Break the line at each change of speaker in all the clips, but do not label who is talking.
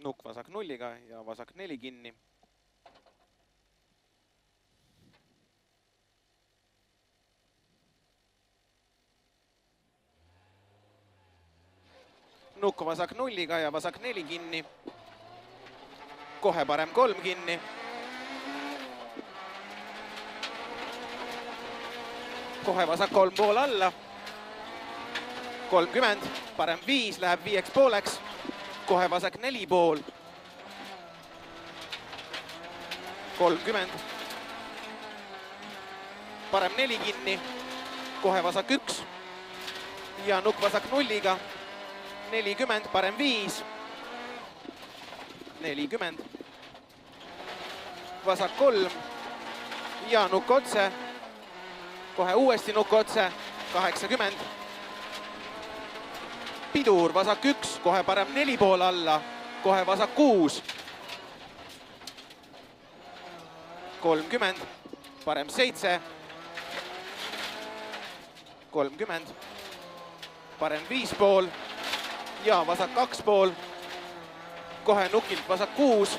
Nukk vasak nulliga ja vasak 4 kinni. Nukk vasak nulliga ja vasak 4 kinni. Kohe parem 3 kinni. Kohe vasak 3 pool alla. 30, parem 5, läheb 5 pooleks. Kohe vasak 4 pool. 30. Parem 4 kinni. Kohe vasak 1. Ja nukk vasak nulliga. 40, parem 5. 40. Vasak 3. Ja nukk otse. Kohe uuesti nukk otse. 80. Pidur, vasak 1, kohe parem 4 pool alla. Kohe vasak 6. 30, parem 7. 30. Parem 5 pool. Ja vasak 2 pool. Kohe nukilt vasak 6.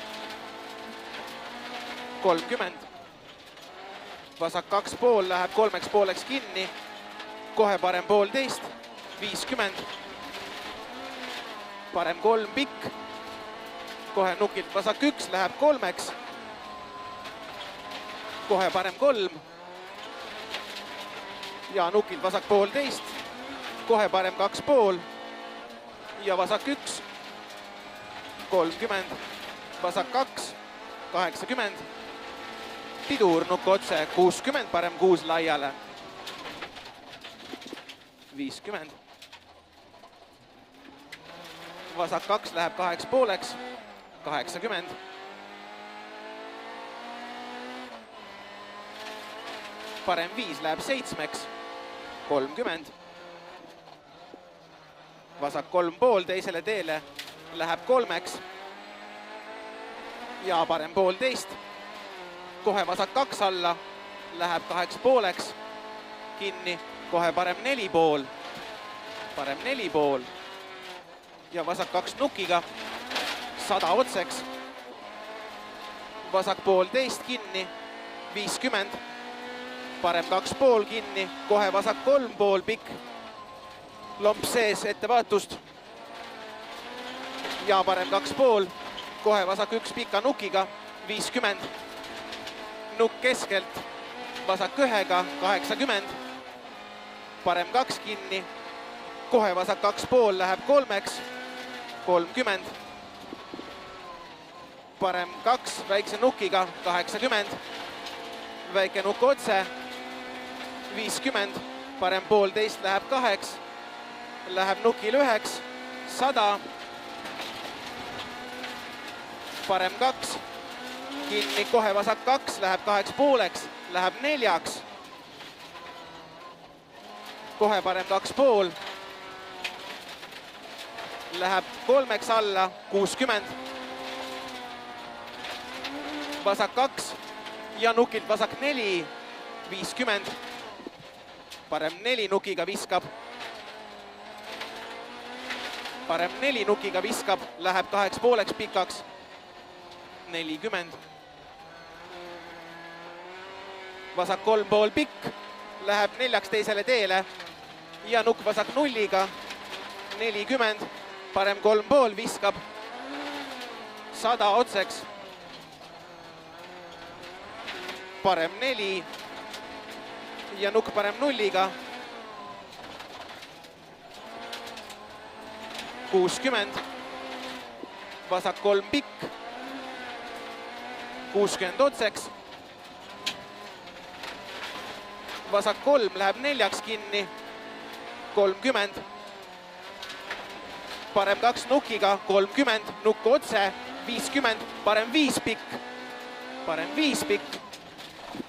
30. Vasak 2 pool läheb 3 pooleks kinni. Kohe parem 1,5. 50. Parem 3 pikk. Kohe nukilt vasak 1 läheb 3. Kohe parem 3. Ja nukilt vasak 1,5. Kohe parem 2 pool. Ja vasak 1. 30. Vasak 2. 80. Pidur, nukk otse. 60, parem 6 laiale. 50. Vasak 2 läheb 2 pooleks. 80. Parem 5 läheb 7. 30. Vasak 3 pool teisele teele läheb 3. Ja parem 1,5. Kohe vasak 2 alla läheb 8 pooleks kinni. Kohe parem 4 pool. Parem 4 pool. Ja vasak 2 nukiga. 100 otseks. Vasak 1,5 kinni. 50. Parem 2 pool kinni. Kohe vasak 3 pool pikk. Lomp sees, ettevaatust. Ja parem 2 pool. Kohe vasak 1 pika nukiga. 50. Nukk keskelt. Vasak 1-ga. 80. Parem 2 kinni. Kohe vasak 2 pool läheb 3. 30. Parem 2 väikse nukiga. 80. Väike nukk otse. 50. Parem 1,5 läheb 2. Läheb nukil 1. 100. Parem 2. Kinni, kohe vasak 2, läheb 8 pooleks. Läheb 4. Kohe parem 2 pool. Läheb 3 alla. 60. Vasak 2. Ja nukilt vasak 4. 50. Parem 4 nukiga viskab. Parem 4 nukiga viskab. Läheb 8 pooleks pikaks. 40. Vasak 3 pool pikk. Läheb 4 teisele teele. Ja nukk vasak nulliga. 40. Parem 3 pool viskab. 100 otseks. Parem 4. Ja nukk parem nulliga. 60. Vasak 3 pikk. 60 otseks. Vasak 3 läheb 4 kinni. 30. Parem 2 nukiga. 30. Nukk otse. 50. Parem 5 pikk. Parem 5 pikk.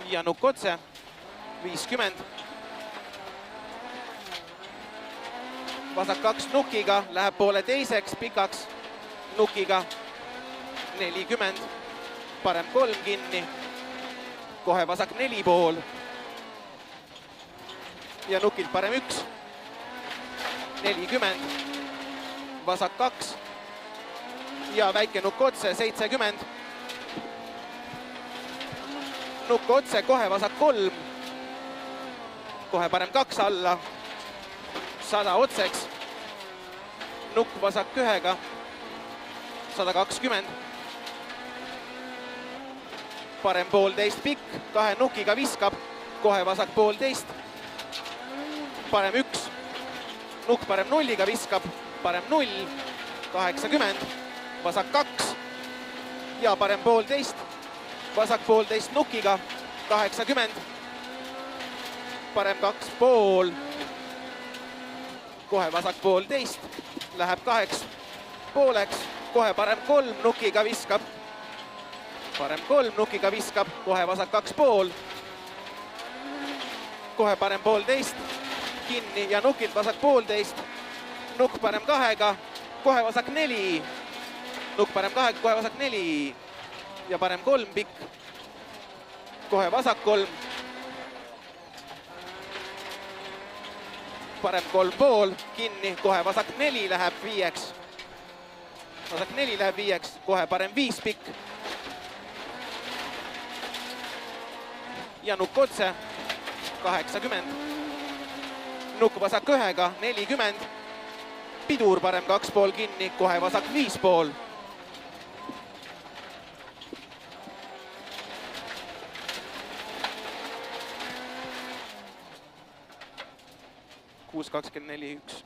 Ja nukk otse. 50. Vasak 2 nukiga. Läheb 1,5 pikaks. Nukiga. 40. Parem 3 kinni. Kohe vasak 4 pool. Ja nukilt parem 1. 40. Vasak 2. ja väike nukk otse, 70. Nukk otse, kohe vasak 3. Kohe parem 2 alla. 100 otseks. Nukk vasak 1-ga. 120. Parem 1,5 pikk, 2 nukiga viskab. Kohe vasak 1,5. Parem 1. Nukk parem 0-ga viskab. Parem 0. 80. Vasak 2. Ja parem 1,5. Vasak 1,5 nukiga. 80. Parem 2,5. Kohe vasak 1,5. Läheb 2,5. Kohe parem 3 nukiga viskab. Parem 3 nukiga viskab. Kohe vasak 2,5. Kohe parem 1,5. Kinni ja nukilt vasak 1,5. Nukk parem 2-ga. Kohe vasak 4. Nukk parem 2-ga, kohe vasak 4. Ja parem 3 pikk. Kohe vasak 3. Parem 3,5. Kinni, kohe vasak 4 läheb 5-ks. Vasak 4 läheb 5-ks. Kohe parem 5 pikk. Ja nukk otse. 80. Nukk vasak 1-ga. 40. Pidur parem 2,5 kinni. Kohe vasak 5,5. 6,24,1.